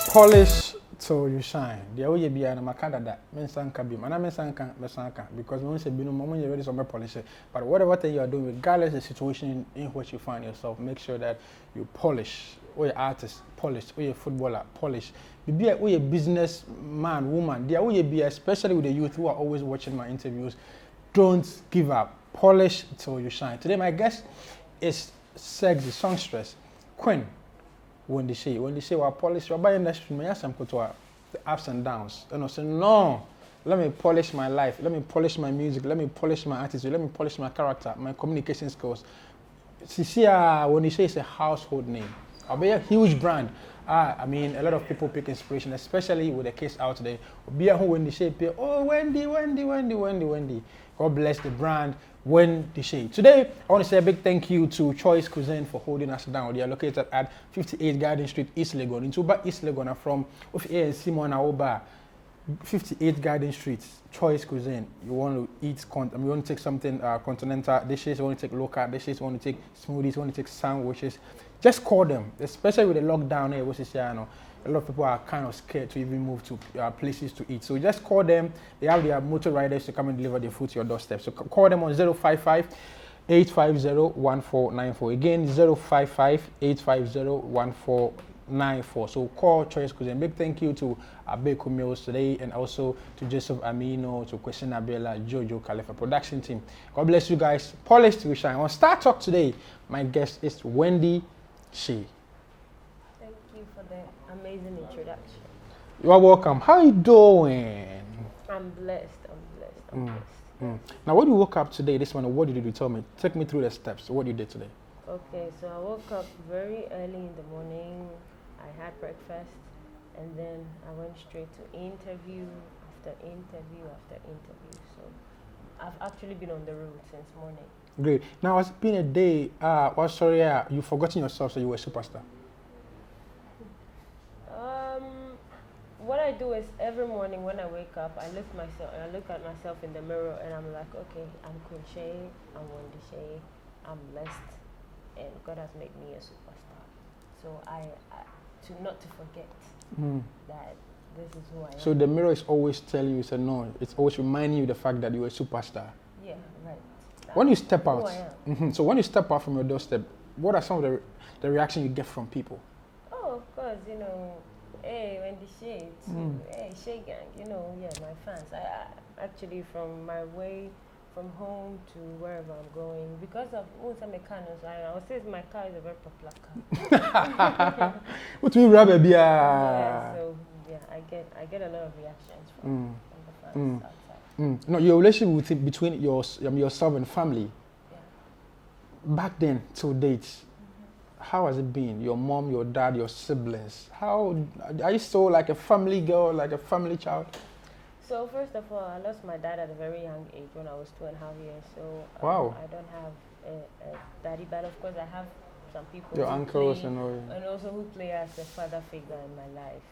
Polish till you shine. The way be an makada that mensan can be man mensan can because we say binu mama you ready some polish it. But whatever thing you are doing, regardless of the situation in which you find yourself, make sure that you polish. Or your artist, polish. Or your footballer, polish. Be a business man, woman. The way be, especially with the youth who are always watching my interviews, don't give up. Polish till you shine. Today my guest is sexy songstress, Queen. Wendy Shay. Wendy Shay, well, polish your buying industry, may ask some the ups and downs. And I say, no, let me polish my life, let me polish my music, let me polish my attitude, let me polish my character, my communication skills. Wendy Shay is a household name. I'll be a huge brand. I mean, a lot of people pick inspiration, especially with the case out today. Be a who Wendy Shay, oh, Wendy. God bless the brand, Wendy Shay. Today, I want to say a big thank you to Choice Cuisine for holding us down. They are located at 58 Garden Street, East Legon. In Tuba, East Legon, from Simon Aoba, 58 Garden Street, Choice Cuisine. You want to eat, you want to take something continental dishes, you want to take local dishes, you want to take smoothies, you want to take sandwiches. Just call them, especially with the lockdown here, which is, a lot of people are kind of scared to even move to places to eat. So just call them. They have their motor riders to come and deliver their food to your doorstep. So call them on 055-850-1494. Again, 055-850-1494. So call Choice Cuisine. Big thank you to Abeko Mills today, and also to Joseph Amino, to Question Abela, Jojo Khalifa production team. God bless you guys. Polish to shine. On Star Talk today, my guest is Wendy Shay. Amazing introduction. You are welcome. How are you doing? I'm blessed. Now, when you woke up today, this morning, what did you do? Tell me. Take me through the steps. What you did today? Okay, so I woke up very early in the morning. I had breakfast, and then I went straight to interview after interview after interview. So I've actually been on the road since morning. Great. Now, it's been a day. You've forgotten yourself, so you were a superstar. What I do is every morning when I wake up, I look at myself in the mirror, and I'm like, okay, I'm Kyei, I'm Wendy Shay, I'm blessed, and God has made me a superstar. So not to forget that this is who I am. So the mirror is always telling you, it's always reminding you the fact that you're a superstar. Yeah, right. When you step out, so when you step out from your doorstep, what are some of the reactions you get from people? Oh, of course, hey, Wendy Shay, hey, Shay Gang, my fans. I actually, from my way from home to wherever I'm going, because of most of my cars, I would say my car is a very popular car. What do you rather be? Yeah, so I get a lot of reactions from the fans outside. No, your relationship between yourself and family. Yeah. Back then till date. How has it been? Your mom, your dad, your siblings. How are you still like a family girl, like a family child? So first of all, I lost my dad at a very young age when I was 2.5 years. So wow. I don't have a daddy, but of course I have some people. Your uncles and also who play as a father figure in my life.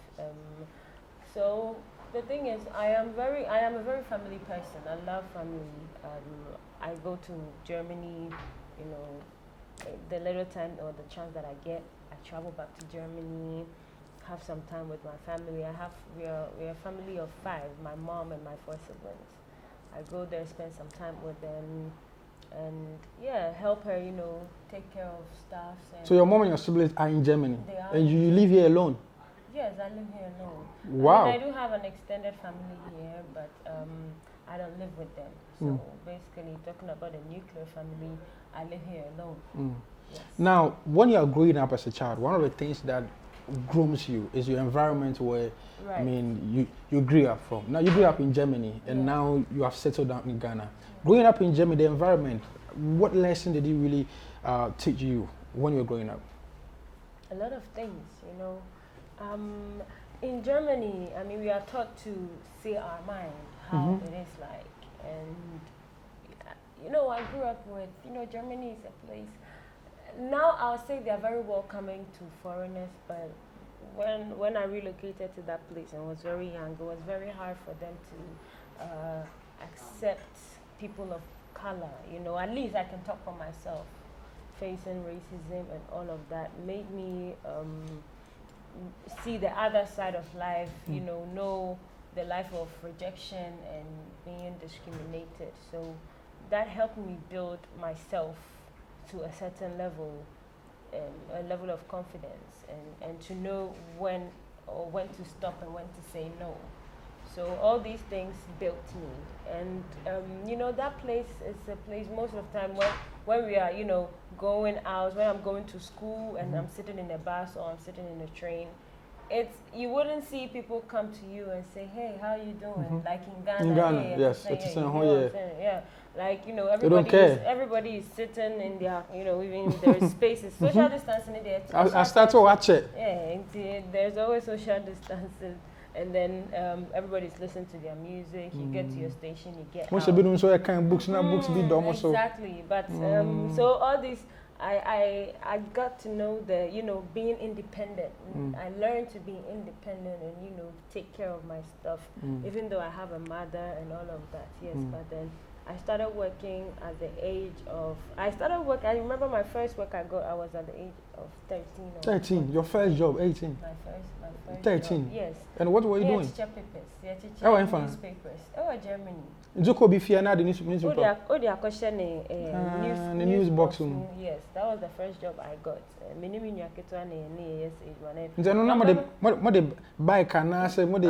So the thing is, I am a very family person. I love family. I go to Germany, the little time or the chance that I get, I travel back to Germany, have some time with my family. We're a family of 5, my mom and my 4 siblings. I go there, spend some time with them, and help her, take care of stuff. So your mom and your siblings are in Germany? They are. And you live here alone? Yes, I live here alone. Wow. I do have an extended family here, but I don't live with them. So basically, talking about a nuclear family, I live here alone. Yes. Now, when you are growing up as a child, one of the things that grooms you is your environment where, right. I mean, you grew up from. Now, you grew up in Germany, and now you have settled down in Ghana. Growing up in Germany, the environment, what lesson did it really teach you when you were growing up? A lot of things, in Germany, I mean, we are taught to say our mind, how it is like. And, I grew up with, Germany is a place. Now, I'll say they are very welcoming to foreigners, but when I relocated to that place and was very young, it was very hard for them to accept people of color. At least I can talk for myself. Facing racism and all of that made me see the other side of life, you know the life of rejection and being discriminated. So that helped me build myself to a certain level, a level of confidence, and to know when to stop and when to say no. So all these things built me, and that place is a place most of the time when we are going out, when I'm going to school and I'm sitting in a bus or I'm sitting in a train. You wouldn't see people come to you and say, "Hey, how are you doing?" Like in Ghana. In Ghana, hey, yes, yeah. Like everybody is sitting in their, even there is spaces, social distancing in there. I start to watch it. Yeah, there's always social distancing, and then everybody's listening to their music. You get to your station, you get out. Exactly, but so all these. I got to know being independent. I learned to be independent and take care of my stuff, even though I have a mother and all of that. Yes, but then I started working at the age of. I remember my first work I got. I was at the age of 13. 13. Your first job, 18. My first 13. Job, yes. And what were you doing? Teacher papers. Yeah, teacher newspapers. Oh, Germany. Kobby Fiana, the newspaper. The question news box. Yes, that was the first job I got.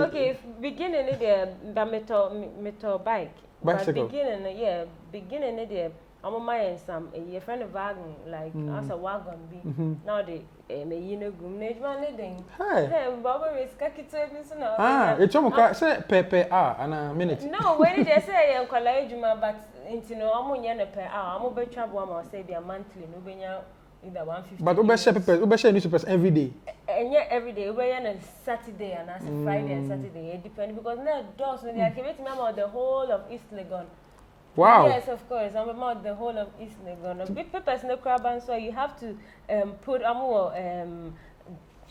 Okay, beginning the bike. Bicycle. Beginning the I'm my some a friend of wagon like as a wagon be now the me gum hey baba is kakito bi so na say per hour and a minute. No, when they say I college but no per hour I'm be travel am say be a monthly no be either 150. But we share newspapers every day. And yeah, every day we on Saturday and Friday and Saturday. It depends because now doors when they activate me about the whole of East Legon. Wow. Yes, of course. I'm about the whole of East Legon. Big papers no crab and so you have to put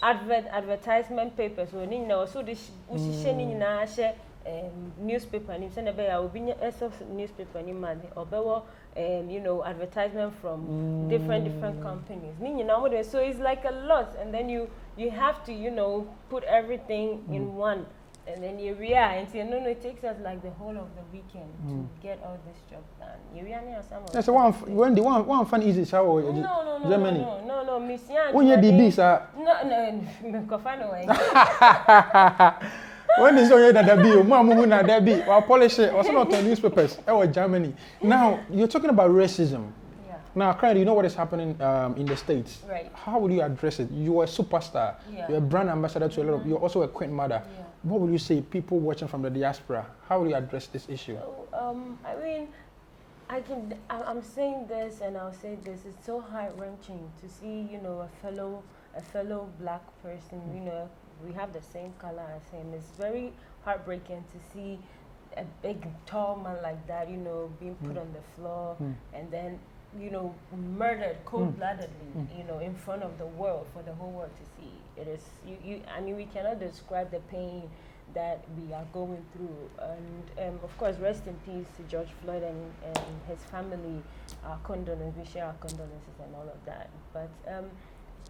advertisement papers when you know so this newspaper and send a will be newspaper and advertisement from different companies. So it's like a lot, and then you have to put everything in one. And then you react and it takes us like the whole of the weekend to get all this job done. You react some. That's one fun easy shower. No, Germany. No, Miss Yan. When you DB, sir. No, go find a way. When is your that be? Mama, that be. Or polish it. Or some of the newspapers. Or Germany. Now you're talking about racism. Yeah. Now, currently, you know what is happening in the States. Right. How will you address it? You're a superstar. Yeah. You're a brand ambassador to a lot of. You're also a queen mother. Yeah. What would you say, people watching from the diaspora? How will you address this issue? I mean, I'm saying this and I'll say this. It's so heart-wrenching to see, a fellow black person. We have the same color as him. It's very heartbreaking to see a big, tall man like that, being put on the floor and then, murdered cold-bloodedly, in front of the world for the whole world to see. It is I mean, we cannot describe the pain that we are going through, and of course, rest in peace to George Floyd and his family. Our condolences, we share our condolences and all of that. But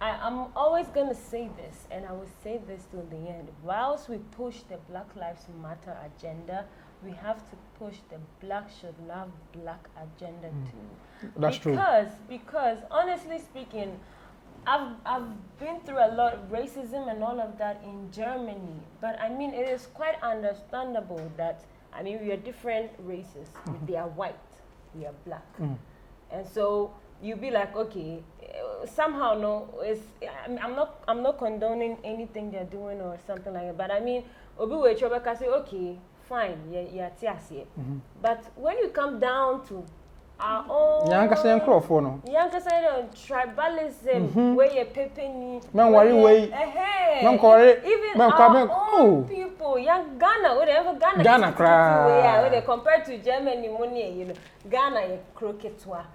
I'm always going to say this, and I will say this till the end. Whilst we push the Black Lives Matter agenda, we have to push the Black Should Love Black agenda too. That's true. Because honestly speaking, I've been through a lot of racism and all of that in Germany, but I mean it is quite understandable that we are different races. They are white, we are black, and so you be like, okay, somehow I'm not condoning anything they're doing or something like that, but I mean obi we chobeka say okay fine yeah but when you come down to our own tribalism where you pepeni even our own people young Ghana where they compared to Germany money Ghana ye croquetwa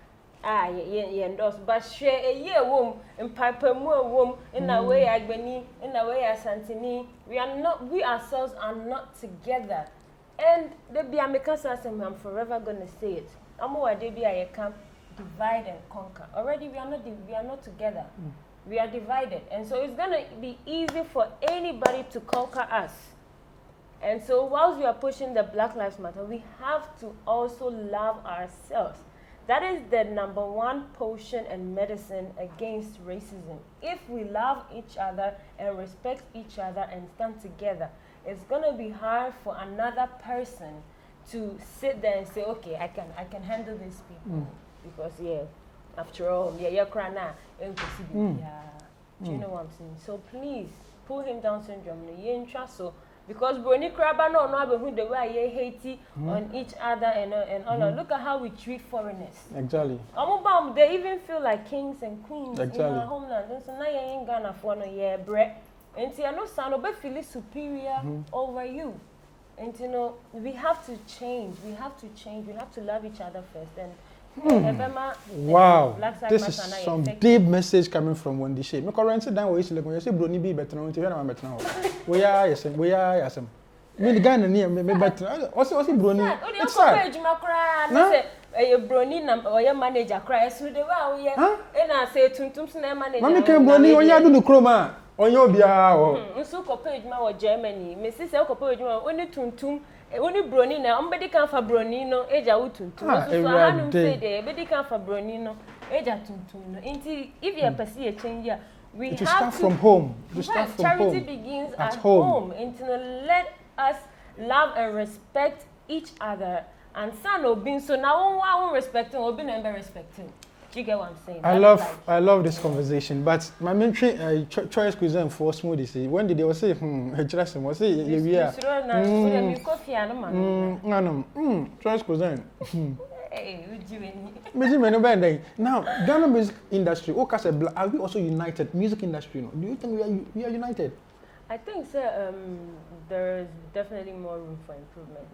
endorse but share a year womb in Piper Moore womb in a way Agbeni in a way Asantini we ourselves are not together, and the Biamekasa I'm forever gonna say it. I can't divide and conquer. Already we are not together. We are divided. And so it's going to be easy for anybody to conquer us. And so whilst we are pushing the Black Lives Matter, we have to also love ourselves. That is the number one potion and medicine against racism. If we love each other and respect each other and stand together, it's going to be hard for another person to sit there and say, okay, I can handle these people. Because, yeah, after all, you're crying now. Do you know what I'm saying? So please, pull him down syndrome. So, because Brony Kraba no who the way you hate on each other and all. Look at how we treat foreigners. Exactly. They even feel like kings and queens exactly. in our homeland. So now you ain't gonna for no year bread. And you know, son, be feeling superior over you. And you know, we have to change. We have to change. We have to love each other first. And wow, this is some deep message coming from Wendy Shay. Me currently down where you say Brony be better now. You better now. We are yes. Me the guy near me better. Also Brony. It's sad. No. Brony na or your manager cry. So the way we and I say tuntum na manager. Mami can Brony when you do the chroma. On your bia o. So ko page ma wo Germany. Me say ko page ma only tuntum. Only Brony na somebody can for Brony no eja utuntum. So I say there everybody can for Brony no eja tuntum no. If you pursue a change here, we have to start from home. To start from charity home. begins at home. And let us love and respect each other. And son obin so now one respecting obin and be respecting. Do you get what I'm saying? I love this conversation, but my main choice cuisine for smoothies. When did they say interesting? Was it yeah? Choice cuisine. Now, Ghana music industry. Are we also united? Music industry, do you think we are united? I think so. There is definitely more room for improvement.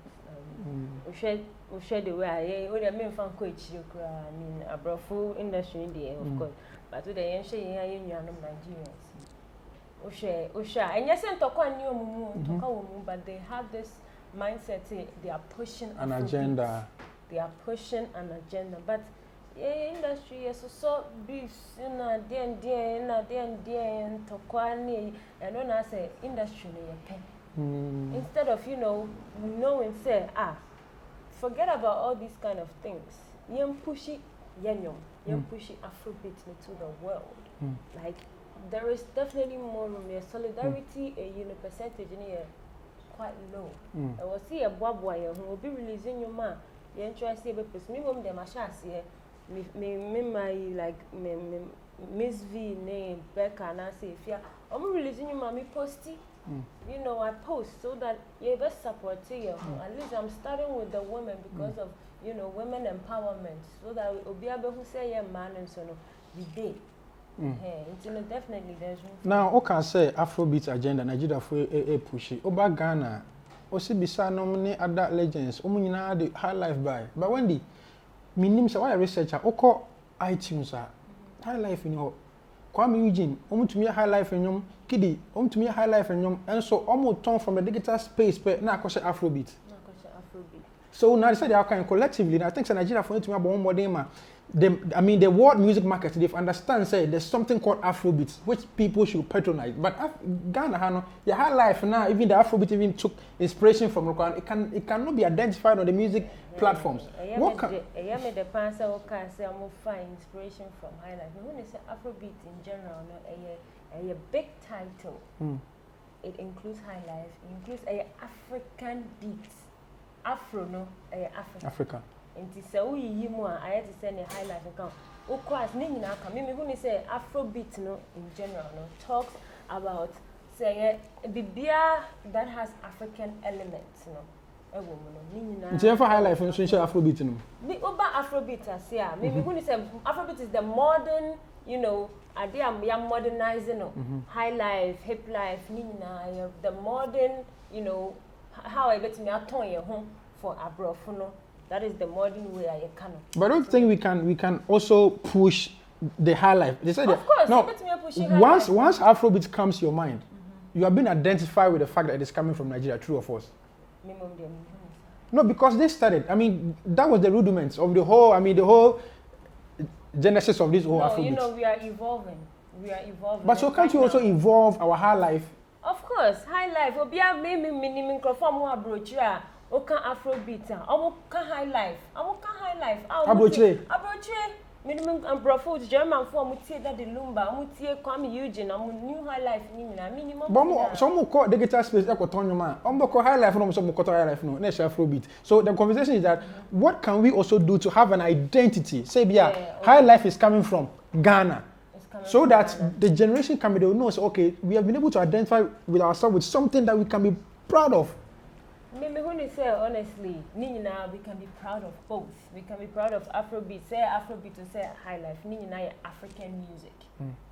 We share the way I mean from coach I mean abroad industry in the of course, but today I share in Nigerians. We share and yes and talk on new but they have this mindset they are pushing an agenda. They are pushing an agenda, but industry is so big, you know, and talk on and when I say industry instead of knowing say forget about all these kind of things. Yem pushy pushy Afrobeat to the world. Like there is definitely more room there. Solidarity percentage in here quite low. I will see a boy who will be releasing your man. You interested because me mom them me my like Miss V name Becca and I say if I'm releasing your mommy posty. I post so that you best support you. At least I'm starting with the women because of women empowerment, so that we'll be able to say man and so on. We did. Definitely there's room. Now, okay, say Afrobeat agenda Nigeria for a pushy. Oba Ghana, Osibisa nominate other legends. Omunyina the high life by. But Wendy, me name say why researcher. Oko iTunes high life in your. Kwame Eugene, to me high life in yum, Kiddy, to me high life in yum, and so almost turn from the digital space, but now question Afrobeat. So now they say they are kind of collectively, and I think Nigeria for to me about one more day, the world music market, they've understand say there's something called Afrobeat, which people should patronize. But Ghana, your high life now, even the Afrobeat even took inspiration from local. It cannot be identified on the music platforms. What can the pastor okay say I'm find inspiration from high life. When they say Afrobeat in general, a big title. It includes high life. It includes a African beats. Afro no, Africa. And to say we I had to send a high life account. Of course, me when they say Afrobeat no in general talks about say the beer that has African elements it's for high life and social Afrobeat Me over Afrobeat as maybe when you say Afrobeat is the modern, idea I'm modernizing high life, hip life, the modern, how I get me a ton home for abroad. That is the modern way I can. But I don't think we can also push the high life. They said of course, no. Once Afrobeat comes to your mind, you have been identified with the fact that it is coming from Nigeria, true or false? No, because they started. I mean, that was the rudiments of the whole genesis of this whole Afrobeat. We are evolving. We are evolving. But so can't you also evolve our high life? Of course, high life. Obia me microphone mo abrochira. Oka Afrobeat. Omo ka high life. Omo ka high life. Abrochire. Minimum and profit German form mutie that the lumba mutie Kwame Eugene new high life ni na minimum. But some call digital space ecotonoma. Call high life no some call high life no. Na Afrobeat. So the conversation is that what can we also do to have an identity? Say high life is coming from Ghana. So that the generation can be able to know, so, okay, we have been able to identify with ourselves with something that we can be proud of. Maybe when you say honestly, Nina, we can be proud of both. We can be proud of Afrobeat, say Afrobeat to say high life. Nina, African music.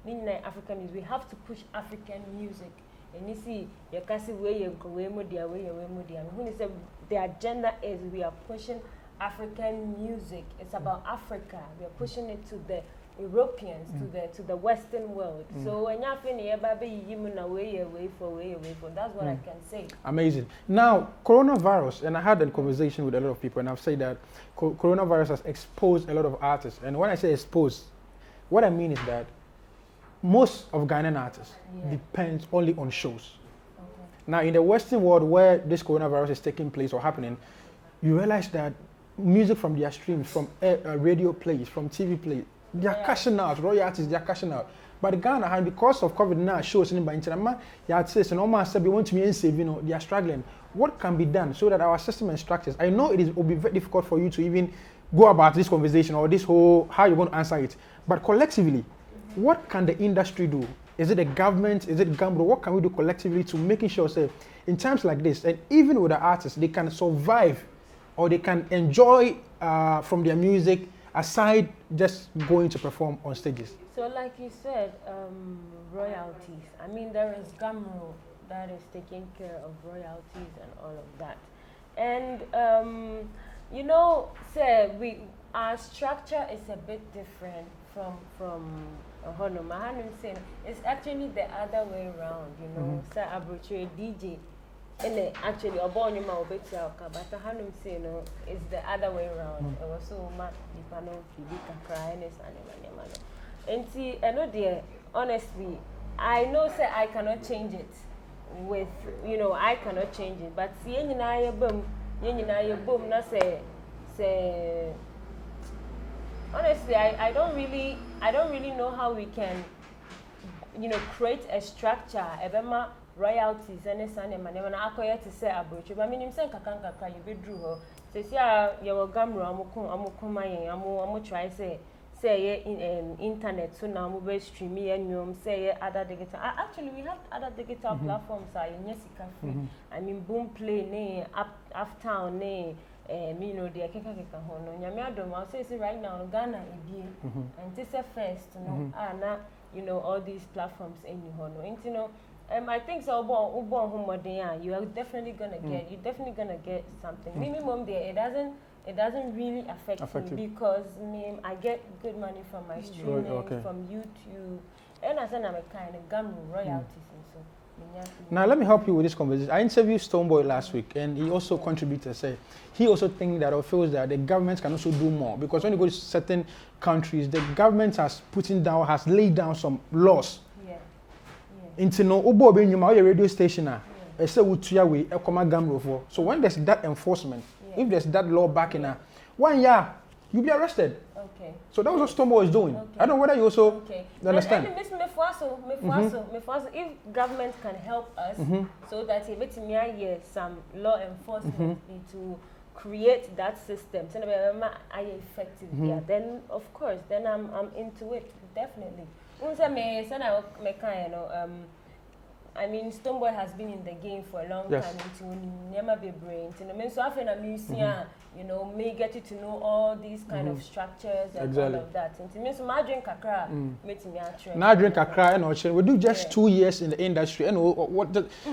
Nina, African music. We have to push African music. And you see, you can see where you go, where you when you say the agenda is we are pushing African music. It's about Africa. We are pushing it to the Europeans, to the Western world. So when you're feeling way for that's what I can say. Amazing. Now, coronavirus, and I had a conversation with a lot of people, and I've said that coronavirus has exposed a lot of artists. And when I say exposed, what I mean is that most of Ghanaian artists depend only on shows. Okay. Now, in the Western world where this coronavirus is taking place or happening, you realize that music from their streams, from radio plays, from TV plays, they are cashing out, royalties, they are cashing out. But Ghana, because of COVID now, shows in by internet, and almost said we want to be save, they are struggling. What can be done so that our system and structures? I know it will be very difficult for you to even go about this conversation or this whole how you're going to answer it. But collectively, what can the industry do? Is it the government? Is it Gambro? What can we do collectively to making sure, say, in times like this, and even with the artists, they can survive or they can enjoy from their music aside just going to perform on stages? So like you said, royalties. I mean, there is Gamro that is taking care of royalties and all of that. And, you know, our structure is a bit different from Honor. Mahanum saying it's actually the other way around, you know. So Abrochire DJ. And actually, Obonima Obetia, but Hanum say no, it's the other way around. It was so much Dipano, Fibika, Cryness, and Yamano. And see, I know, dear, honestly, I know, say, I cannot change it with, you know, I cannot change it. But see, boom, not say, honestly, I don't really know how we can, you know, create a structure, royalties and Sunday man when I acquire to say Abrochire. But I mean, him saying Kakanka, you be drew her. Says, yeah, you will gamro, amu try say in internet, so now mobile streaming and you say other digital. Actually, we have other digital platforms. Yes, I mean, Boom Play, Uptown, you know, the Akaka Hono. Yamiadom, I'll say right now, Ghana, and this is first, you know, all these platforms in Hono. You know, I think so. You are definitely gonna get something. Minimum there, it doesn't really affect me because I get good money from my streaming, from YouTube, and as I'm a kind of gum royalties and so. Now let me help you with this conversation. I interviewed Stonebwoy last week, and he also contributed. Say he also thinks that or feels that the government can also do more because when you go to certain countries, the government has laid down some laws. Into no obo be nyuma radio station I say utuya we e koma Gambro for. So when there's that enforcement, if there's that law backing her, 1 year you'll be arrested. Okay. So that was what Stonebwoy is doing. Okay. I don't know whether you also understand. If government can help us so that some law enforcement to create that system, so effective then of course then I'm into it definitely. I mean, Stonebwoy has been in the game for a long time. Never be brain. So after a museum, you know, may get you to know all these kind of structures and all of that. And means my drink kakra, meeting me actually. Now drink kakra and all. We do just 2 years in the industry, and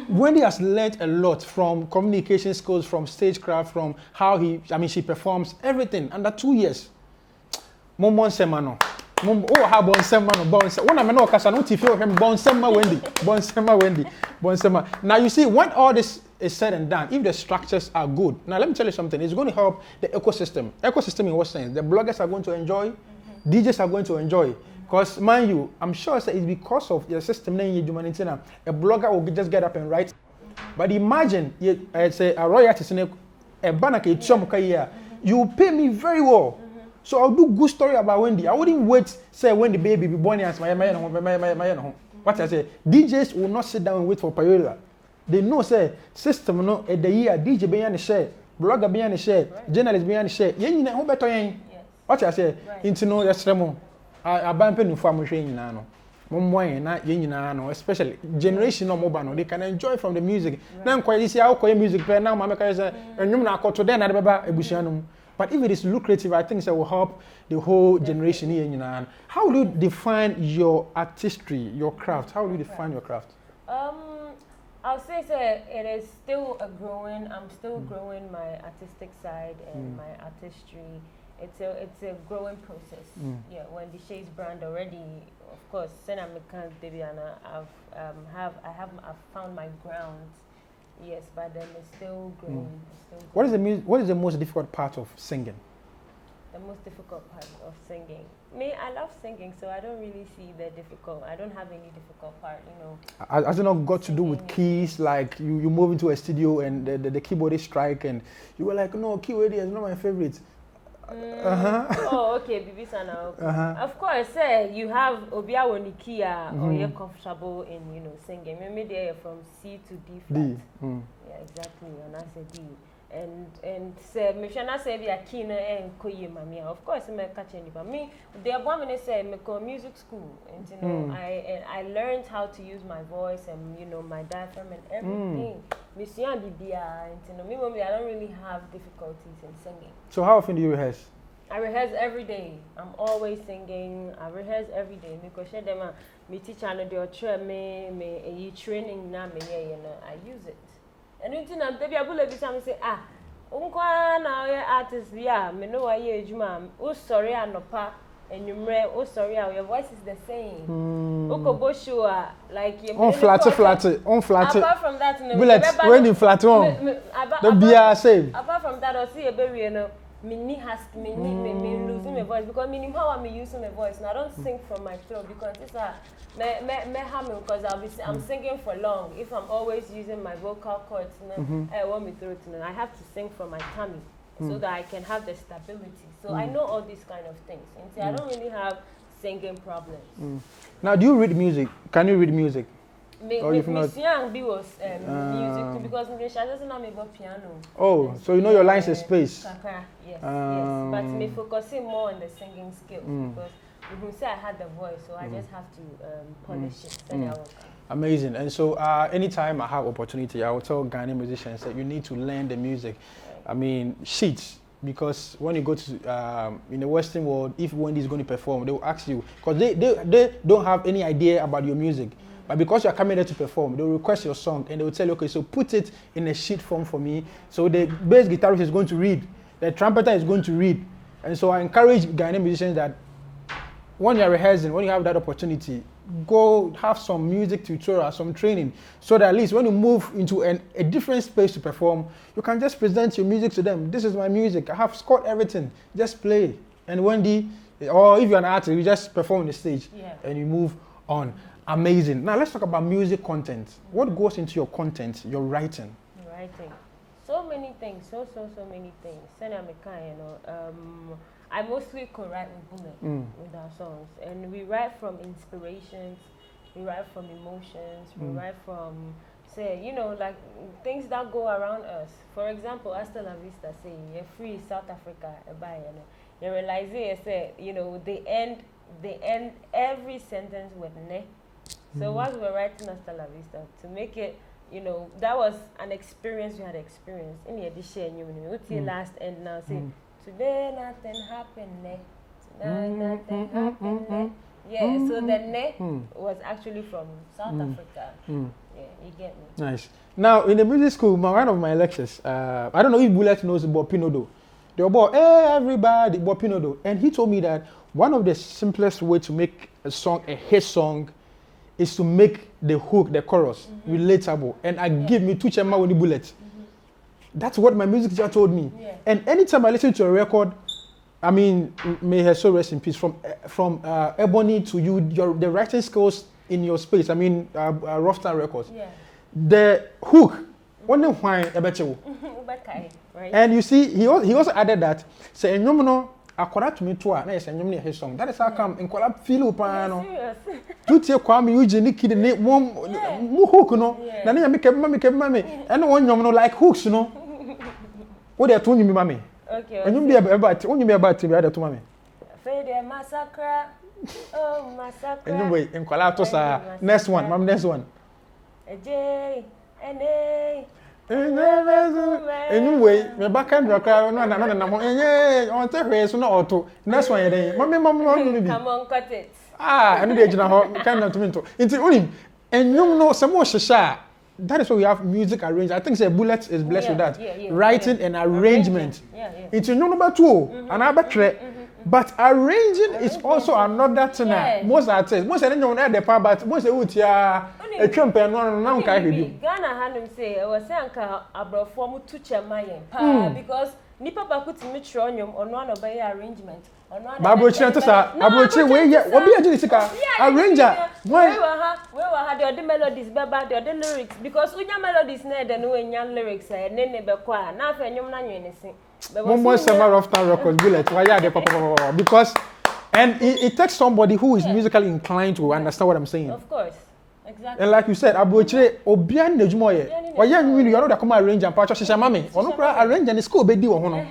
Wendy has learned a lot from communication skills, from stagecraft, from how she performs everything under 2 years. Momon semano. Oh, how Bonsema no Bonsema. One of my no no tifio him Bonsema. Now you see, when all this is said and done, if the structures are good, now let me tell you something. It's going to help the ecosystem. Ecosystem in what sense? The bloggers are going to enjoy, DJs are going to enjoy. Because, mind you, I'm sure it's because of your system, a blogger will just get up and write. But imagine, say a royalty in a banner, you pay me very well. So I'll do good story about Wendy. I wouldn't wait, say, when the baby be born as my what I say, DJs will not sit down and wait for Payola. They know, say, system, no, at the year, DJ behind the share, blogger behind the share, journalist behind the share. Yen, who better yen? What I say, into no, yes, Remo. I bump in farm machine now. Not yen, especially generation no mobile, they can enjoy from the music. Now, quite easy, I'll call music player now, Mamma, and you know, I call to them, Ebushanum. But if it is lucrative, I think it will help the whole generation here. How do you define your artistry, your craft? How do you define your craft? I'll say it is still I'm still growing my artistic side and my artistry. It's a growing process. Yeah, Wendy Shay's brand already, of course, baby, and I've found my ground. Yes, but then it's still growing. What is the most difficult part of singing? The most difficult part of singing. Me, I love singing, so I don't really see the difficult. I don't have any difficult part, Has it not got to do with keys? Like you move into a studio and the keyboard is strike, and you were like, no, Kyei is not my favorite. Oh, okay, Bibi Sana. Of course, you have Obia Wonikia or you're comfortable in, singing. Maybe they're from C to D flat. Yeah, exactly, and I said D. And say, Michelle, say be a keener and Kyei mamia. Of course, I'm catching it. But me, the woman say, me go music school, and I learned how to use my voice and my diaphragm and everything. Monsieur Bibia, and me, I don't really have difficulties in singing. So how often do you rehearse? I rehearse every day. I'm always singing. I rehearse every day. Because my teacher and me training now, I use it. And until I'm baby, I will every time say, now artist, yeah, me know why juma. Oh, sorry, I'm not pa. And you oh, sorry, your voice is the same. Okoboshu, like you. On flat. Apart from that, when you flat on, don't be same. Apart from that, I see a baby, me losing my voice because how I'm using my voice. And I don't sing from my throat because it's because I'm singing for long. If I'm always using my vocal cords, I want me throat, I have to sing from my tummy so that I can have the stability. So I know all these kind of things. And I don't really have singing problems. Now, do you read music? Can you read music? Music because piano. Oh, so you know your lines of space. Yes. But me focusing more on the singing skills because you can say I had the voice, so I just have to polish it. Amazing. And so anytime I have opportunity, I will tell Ghanaian musicians that you need to learn the music. I mean, sheets. Because when you go to in the Western world, if Wendy is going to perform, they will ask you because they don't have any idea about your music. But because you're coming there to perform, they will request your song and they will tell you, okay, so put it in a sheet form for me. So the bass guitarist is going to read, the trumpeter is going to read. And so I encourage Ghanaian musicians that when you're rehearsing, when you have that opportunity, go have some music tutorial, some training, so that at least when you move into a different space to perform, you can just present your music to them. This is my music. I have scored everything. Just play. And Wendy, or if you're an artist, you just perform on the stage and you move on. Amazing. Now let's talk about music content. What goes into your content, your writing? So many things. So many things. I mostly co-write with Bullet with our songs, and we write from inspirations, we write from emotions, we write from like things that go around us. For example, Hasta La Vista say you're free South Africa, you realize they end every sentence with ne. So while we were writing Hasta La Vista, to make it, that was an experience we had experienced. In the edition, last end now say, today nothing happened, tonight nothing happened. Yeah, so the ne was actually from South Africa. Yeah, you get me. Nice. Now, in the music school, one of my lectures, I don't know if Bullet knows about Pinodo. They were about, hey, everybody, about Pinodo. And he told me that one of the simplest ways to make a song a hit song is to make the hook, the chorus, relatable. And I give me two chema with the Bullet. That's what my music teacher told me. And anytime I listen to a record, I mean, may her soul rest in peace. From Ebony to you, the writing skills in your space. I mean, Rough Time Records. Yeah. The hook, one why right? And you see, he also added that say no. According to me too, na yes, nyom his song. That is how come in collab feel upano. You tie Kwame Eugene kid ne mo hook no. Na na make mami. And one nyom no like hooks no. What they told you me mami. Okay. And you be about when you be about to be other to mami. Fede massacre. Oh, massacre. Anyway, in collab to sa next one, mam next one. J N Anyway, me back and rock no on te so no auto. Next one then. Mami. Come on, cut it. And the agent can to me to. Into only and you know some more shisha. That is why we have music arranged. I think say Bullet is blessed with that. Writing and arrangement. It's number 2 and I bet but arranging is also another thing. Most artists, most anyone at the part, but most would a champion no kai hedu. Ghana hanum say I was say anka abrofo mu to chemayen because nipa ba kuti me tronyum ono an obey arrangement. Babrochi to sa abrochi we obi agini sika arranger we were had the melodies baba the lyrics because unya melodies na de no enya lyrics e ne be kwa na afa nyum na nwene si One summer of time records Bullet why are they papa because and it takes somebody who is musically inclined to understand what I'm saying. Of course. Exactly. And like you said, Abuchire obian na djumo ye. Oya nwi you know that come arrange and patch shisha mame. Ono kura arrange and school be di wo ho no.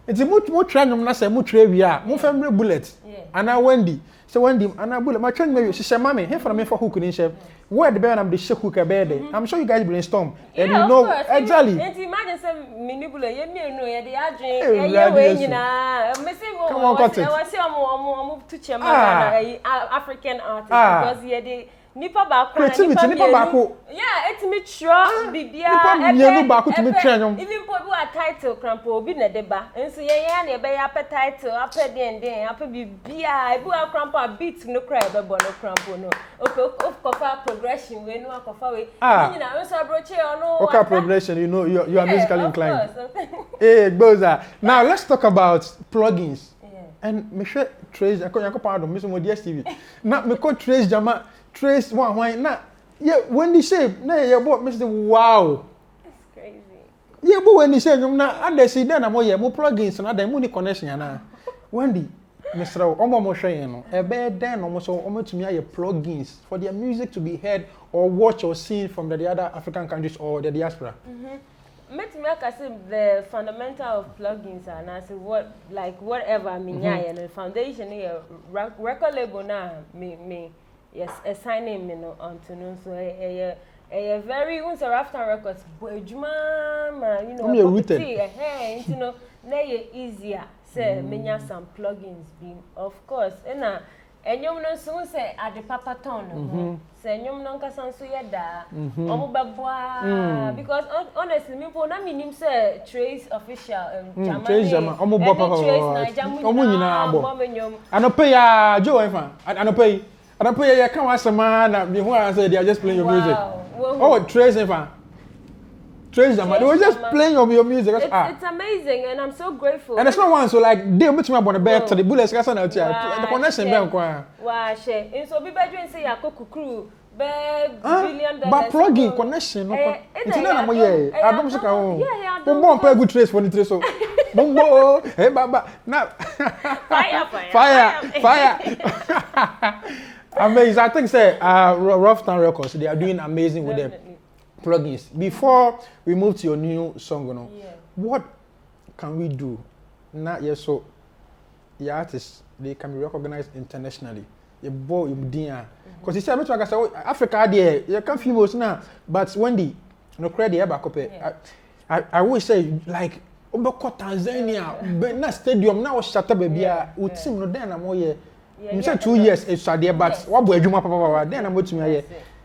Enti mo tra nyom na say mo tra wi a, mo family Bullet. Ana Wendy. So Wendy ana Bullet ma tra nyom shisha mame. He for me for hook ni chef. Where the am the shake hook be there. I'm sure you guys brainstorm and you know exactly. Enti imagine say minibule ye me no ye dey adwen ye we nyina. Me say mo was say omo to chema African artist because ye dey nipa ba kwa nipa ba ko yeah etimi tro bibia nipa ba ko timi twa nyom even po bi wa title crampo obi na deba enso ye ya na be ya pe title ape den ape bibia e bi wa crampo beat no cry be bo no crampo no okay of cover progression we no akofa we nyina enso abroche ono okay progression you know you are musically inclined hey Gboza now let's talk about plugins and me share trace yakọ pardon me so mo DSTV na me ko trace jama Trace one na yeah Wendy Shay na yeah boy Mr. Wow it's crazy yeah boy Wendy Shay na and they see then am yeah mo plugins na then mo ni connection na Wendy Mr. Omo mo hwe no e be then omo so omo tumi aye plugins for their music to be heard or watch or seen from the other African countries or the diaspora. I say the fundamental of plugins and I say what like whatever I mean and the foundation here record label na me yes, assigning me no onto no so a very Rough Time Records ejuma you know you know na easier say menya some plugins being of course na enyom no so say at the papa ton no say enyom no nka san so yeda omo beboa because honestly me po na minim say Trace official Trace jama omo bo papa omo nyina abo anope ya Joe Efa anope I don't pay your camera, na be who I say they are just playing your music. Oh, Trace Efa. Trace them. They were just playing your music. It's amazing and I'm so grateful. And it's not one so like they meet me up on the bed to the Bullets gas on out here. The connection be kwa. Wow, she. And so be bedroom say Yakoku crew. Billion dollars. But plug-in connection no. It's not mo here. I don't say ka. Yeah. Bombo pay good trace for the trace so. Bombo. Hey baba. Now. Fire. Amazing. I think say Rough Time Records they are doing amazing with their plugins. Before we move to your new song, you know, what can we do? Not yet so the artists they can be recognized internationally. You boy you dia because you say me to say Africa there you can famous now but Wendy no credit e back up I always say like obeko Tanzania na stadium na o shata baby a o team no then am here you say 2 years e so there but what boy adwuma papa then am tumi aye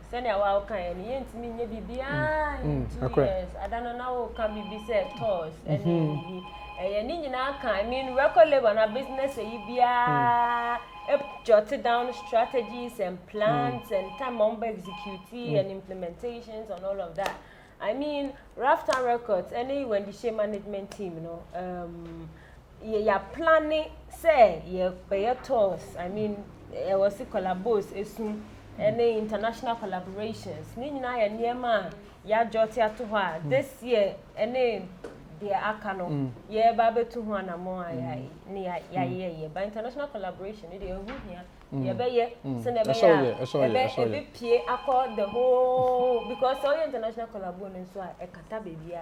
send ya wa kan ni yentimi nye bibia 2 years I don't know now can be say tours and ni nyina kan I mean record label na business e bia jotted down strategies and plans and time on executing and implementations and all of that. I mean, Rough Time Records, any Wendy Shay management team, you know, ya planning say ye be tours. I mean, it was a collabos any international collaborations. Ni nyina ya niema ya jotia to her this year any the akano ye ba betu ho anamo ayi ni ya ye by international collaboration ni dey hu hia ye be ye se na be ya be pie accord the whole because all international collaboration so e kata baby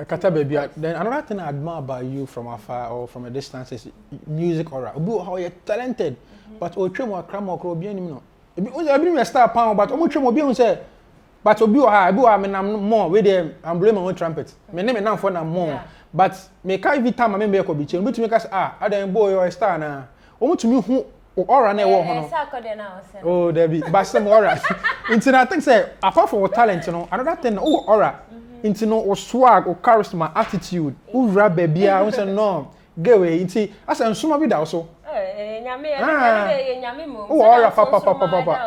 Kata baby. Then another thing I admire about you from afar or from a distance is music aura. Obu how you're talented, but otwe mo akra mo kro obi anim no. Ebi me star pound but omo twe mo obi hu say but obi o me nam more we dey I'm blowing my own trumpet. Me name na for na more. But me ka every time me be ko bi che. Obi tumi ka say adan boy you a star na. Omo tumi hu aura na e wo ho no. Oh there be but some aura. Into I think say apart from talent you know another thing aura. Into no swag or charisma attitude who rap baby I say no get away into as am suma bi da so nyame mo aura papa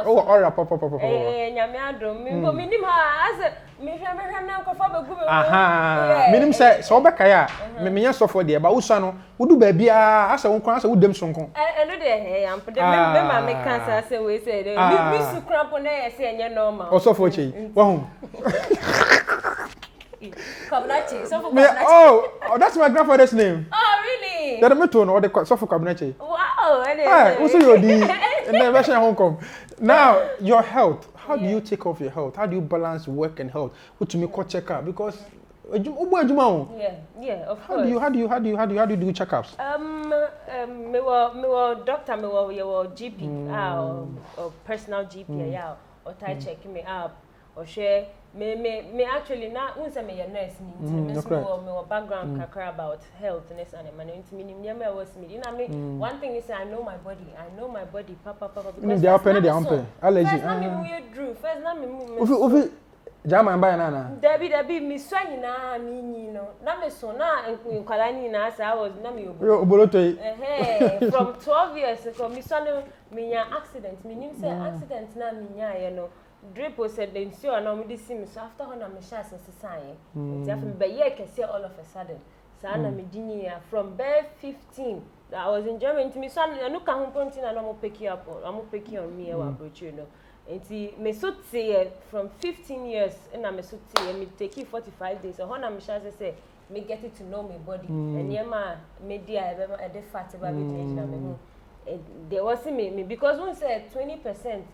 aura papa nyame adom mi minim ha as me hwe na nkofo begu me aha minim say so be kai a me nya sofo de ba usa no wudu baby a as won kran as wudem sonko eno de am de me ma me kan sa say we say mi su krampo na ye say enye normal o sofo chi wa hu Kabnachi, Sofo Kabnachi. Oh, that's my grandfather's name. Oh, really? That me too no the Sofo Kabnachi. Wow, also you're the and then version Hong Kong. Now, your health. How do you take care of your health? How do you balance work and health? What to me call checkup because yeah, of course. How do you do checkups? Me were doctor, me were GP, or personal GP, yeah, or tie check me up, or share. Me actually now once I'm a nurse me background kakra about health and I was me. One thing is I know my body papa because allergy first na me Jama mba na Debbie me swani na me no na me so na nkwala ni na I was na me oboloto from 12 years ago me swani me accident me nim say accident na me nya no drip was said the ensure na me dey see me so after when I'm share sense it's after be year can see all of a sudden so na me dini from bare 15 I was in Germany to me so I no can point na no pick you up I'm pick you on me wa approach you know and me so say from 15 years and I me so say me take 45 days so when I'm share say me get it to know my body and yema media e dey fat about me na me there was me because one said 20%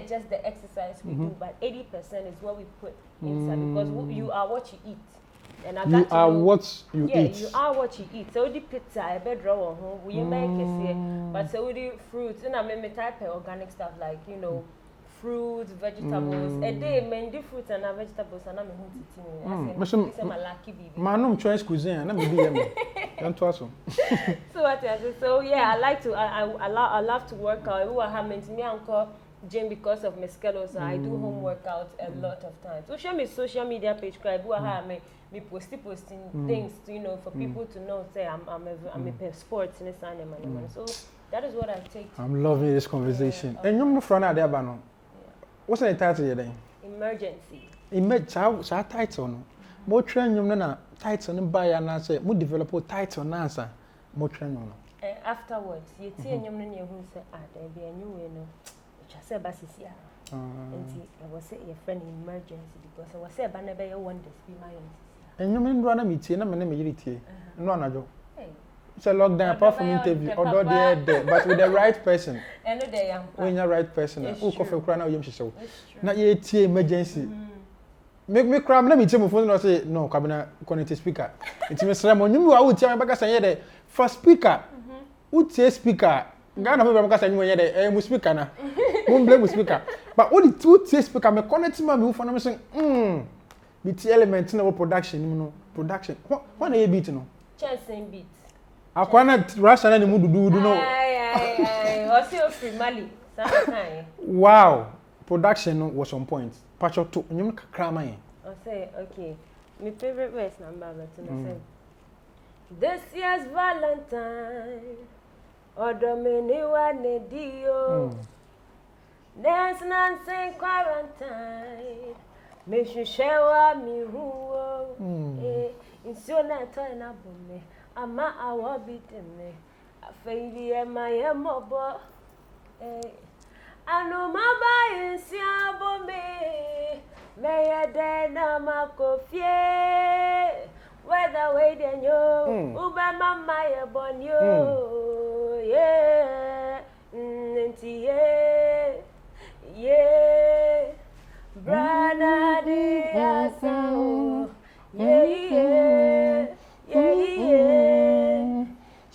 just the exercise we do, but 80% is what we put inside because you are what you eat. And I got you are what you eat. Yeah, you are what you eat. So the pizza, I bet draw on home. We make it but so the fruits and I mean type of organic stuff like fruits, vegetables. A day, many fruits and vegetables and I'm a my lucky baby. Manum choice cuisine, and I'm a So what I say? So yeah, I like to. I love to work out. Who I have meant me uncle. Gym because of my schedule, so I do home workouts a lot of times. So show me social media page, me posting things, for people to know. Say I'm a sports in this animal. So that is what I take. I'm loving this conversation. And you're not from there, Bano. What's the title today? Emergency. Emergency. Title no. More train you na title no buy and answer. More develop a title and answer. More train no. Afterwards, you see and you who say there be a new way no. I said basisia. And I was say a friend in emergency because I was say banana you want this be my own. And you mean run a meeting and my name is no no. It's a lockdown apart from interview although there but with the right person. And day when you're right person who coffee crana yam show. Na ye tie emergency. Make me cry na me tie my phone no say no kabina connect speaker. It me slam on you wa tie my baka say there for speaker. Who tie speaker Ghana people because you hear the mu speaker na. Won blame speaker. But what the two tie speaker me connect me who for na me say the T element na production no production. What na you beat no? Chasing beat. Akwana Russia na mu dudu no. Aye. Also free Mali. Wow. Production was on point. Pacho to nyum kakra man. I say okay. My favorite verse number but I say this year's Valentine Odominiwa nedio There's nonsense quarantine Me shishewa mi huo Insio na toy na bome ama awa bitene afeili ema yemobo anu maba insia bombe meye de na makofie whether we den yo ube mama ye bon yo yeah nti yeah brother de asao yeah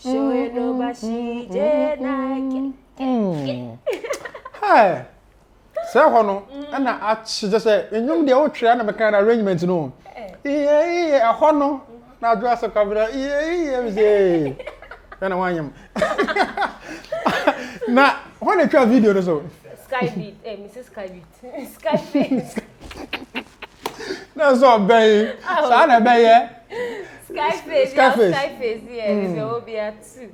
show it over she did like hey say hono na achi just say enyum de o twa na me kan arrangement no a hono na do aso kabra me say na wanyam na when twa video no so Skybeat Mrs. Skybeat na so bay sa na bay Skyface yeah so obia too.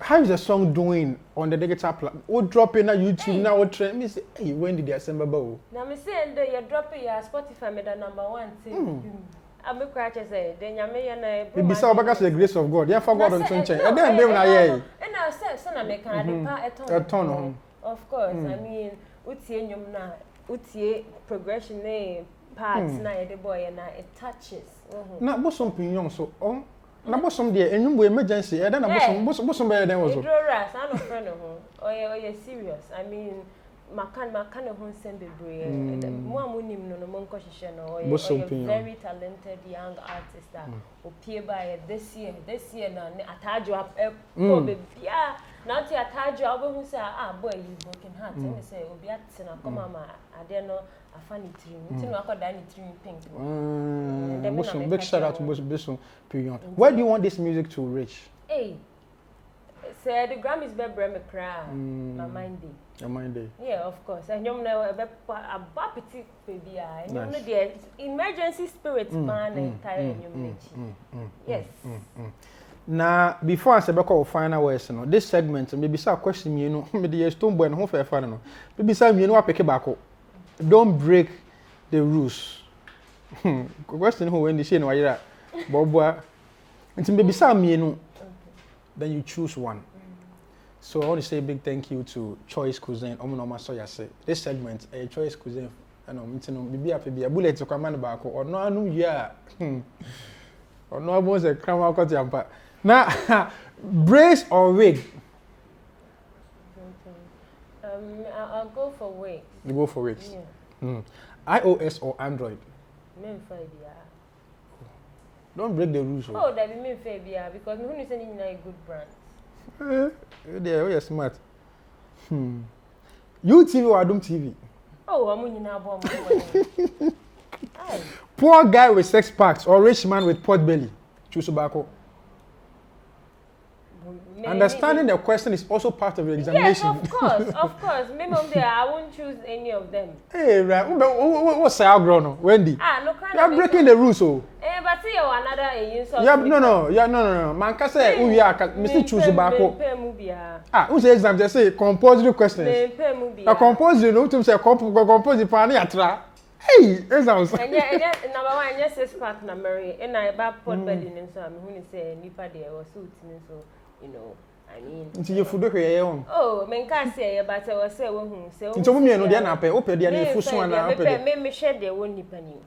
How is the song doing on the digital platform? We drop in on YouTube now. We trend. Me say, hey, when did they assemble bow? Now me say, and you drop it your Spotify me the #1 thing. I'm a crash say, then you may na. Be so because the grace of God. You forgot on change. And then they na yeah. And I say, so na me can a ton. Of course, I mean, utie nyum na, utie progression parts na the boy na it touches. Na bosom pinyon so on. Na bosom de enyum bo emergency e da na bosom be den wo so. Idora sa no friend ho. Oye serious. I mean makan ho nsem bebre. Mo amunim no mo nko hihye no. Oye very talented young artist that opie by this year na atajo ko be bia. Now to attach you, I say, boy, you broken heart. And they say, Obi atina come mama, I dare no a funny trim. You know, I got that trim pink. Big shout out to Bosom Piyon. Where do you want this music to reach? Hey, say the Grammys be me cry. My mind day. Your mind day. Yeah, of course. And you know, a petit baby. And you know, the emergency spirit man entire in yes. Na before I say back our final words no this segment maybe say question me no me dey stone boy no ho fa no maybe say me no apeke back don't break the rules question who Wendy Shay no ayira bobua nti maybe say me no then you choose one. So I want to say a big thank you to Choice Cuisine omo so ya say this segment Choice Cuisine no nti no bibi apebia bullet to come back or no anu ya or no almost a crime out yampa. Now, brace or wig? I'll go for wigs. You go for wigs? Yeah. iOS or Android? Don't break the rules. Oh, that be me Fabia because who is any good brands? You're smart. UTV or Adum TV? Oh, I'm in now. Poor guy with sex packs or rich man with pot belly? Choose tobacco. Understanding the question is also part of the examination. Yes, of course. Maybe I won't choose any of them. Hey, right. What's the grown Wendy? No, you are breaking the rules, oh. But see, another yeah, no. Man can say, we are Mr. Choose tobacco. Who says exam? Just say compulsory questions. A compulsory, no, to say compulsory pani atra. Hey, exams. And yeah, number one, yes, 6 pack na Mary, and I bought pot belly, and so I'm going to say, Nipa there was suits, so. You know, I mean. Into your food here. Oh, men can't say, but I was saying, so. Into me, no, they are not pay. Open the food one. Me share their own nipani.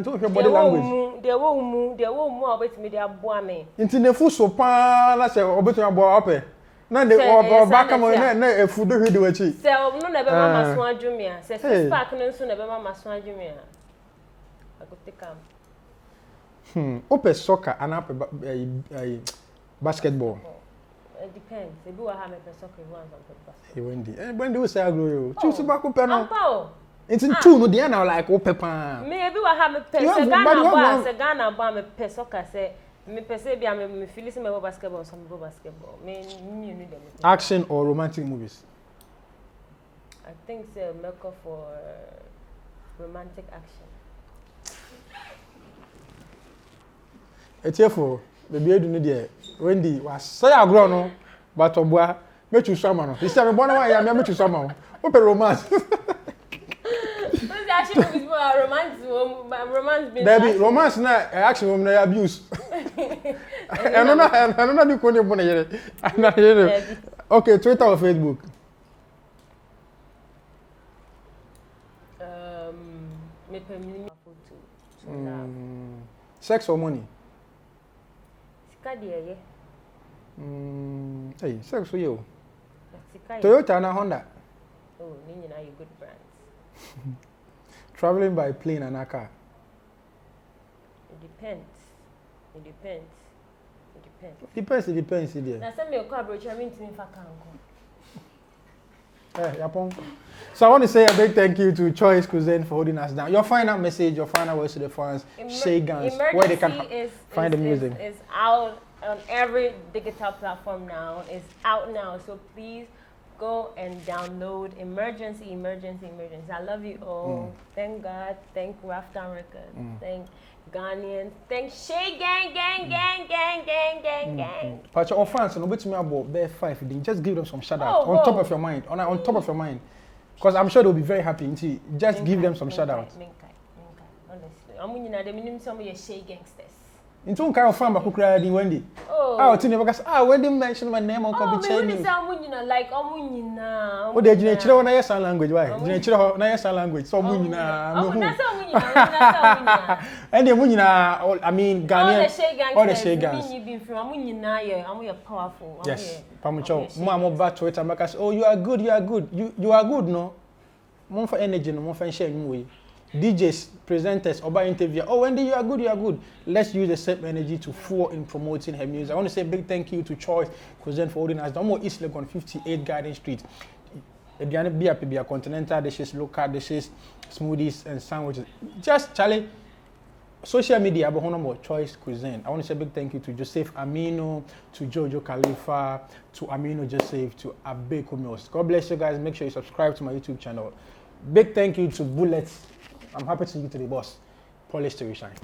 Don't hear body language. They won't move with me, they are boy. Into the food so pan, I say, Obeton about up. Now they are back on a food to do it. So, no, never mama swan jumia. Says, Spark, no, soon never mama swan jumia. I could take them. Open soccer and up basketball. It depends. If you have a soccer, you want some Hey, Wendy. Wendy will say, I grow. Choose tobacco pen. It's in 2, no, they are now like open pan. Maybe I have a Ghana bomb a pe soccer. Say, me perceive I'm feeling my basketball, some basketball. Action or romantic movies? I think it's a maker for romantic action. It's here for baby, I do need it. Wendy was say I grow no, but Obua, me choose someone. He said, "Me born why I me choose someone." Open romance. Actually, romance. Baby, romance na action woman abuse. I don't know the corner money here. Okay, Twitter or Facebook? Sex or money? Hey, sex for you. Toyota and Honda. Oh, you know you good brands. Traveling by plane and a car. It depends. It depends. It It depends. depends, dear. Now send me a car, bro. I mean to me for Yapon. So I want to say a big thank you to Choice Cuisine for holding us down. Your final message, your final words to the fans, Shay Guns, where they can find the music. Is out on every digital platform now. It's out now. So please go and download Emergency. I love you all. Thank God. Thank Rafton Records. Thank Ghanaians. Thank Shay gang. But your fans, no bet me about bare 5. Just give them some shout out on top of your mind. On top of your mind. Because I'm sure they'll be very happy. Just give them some shout out. Honestly. I'm going to name some of your Shay gangsters. Into one kind of fan, but who cried in Wendy? Oh, Tina, because Wendy mentioned my name on Kobby Chinese. Like Omunina. Oh, they didn't know na sign language. Why? Didn't know na sign language. So Omunina. Oh, that's Omunina. And the Omunina, I mean, Ghanaian. All the Shay gangs. You've been from Omunina, I'm powerful. Yes. Pamucho. Mama back to it and because you are good. You are good, no? More for energy, no more for sharing way. DJs, presenters, Oba interview. Oh, Wendy, you are good. Let's use the same energy to fuel in promoting her music. I want to say a big thank you to Choice Cuisine for holding us. Domo East Legon 58 Garden Street. Ediane Bia continental dishes, local dishes, smoothies and sandwiches. Just Charlie, social media, but more Choice Cuisine. I want to say a big thank you to Joseph Amino, to Jojo Khalifa, to Amino Joseph, to Abe Kumios. God bless you guys. Make sure you subscribe to my YouTube channel. Big thank you to Bullets. I'm happy to you to the boss. Polish to shine.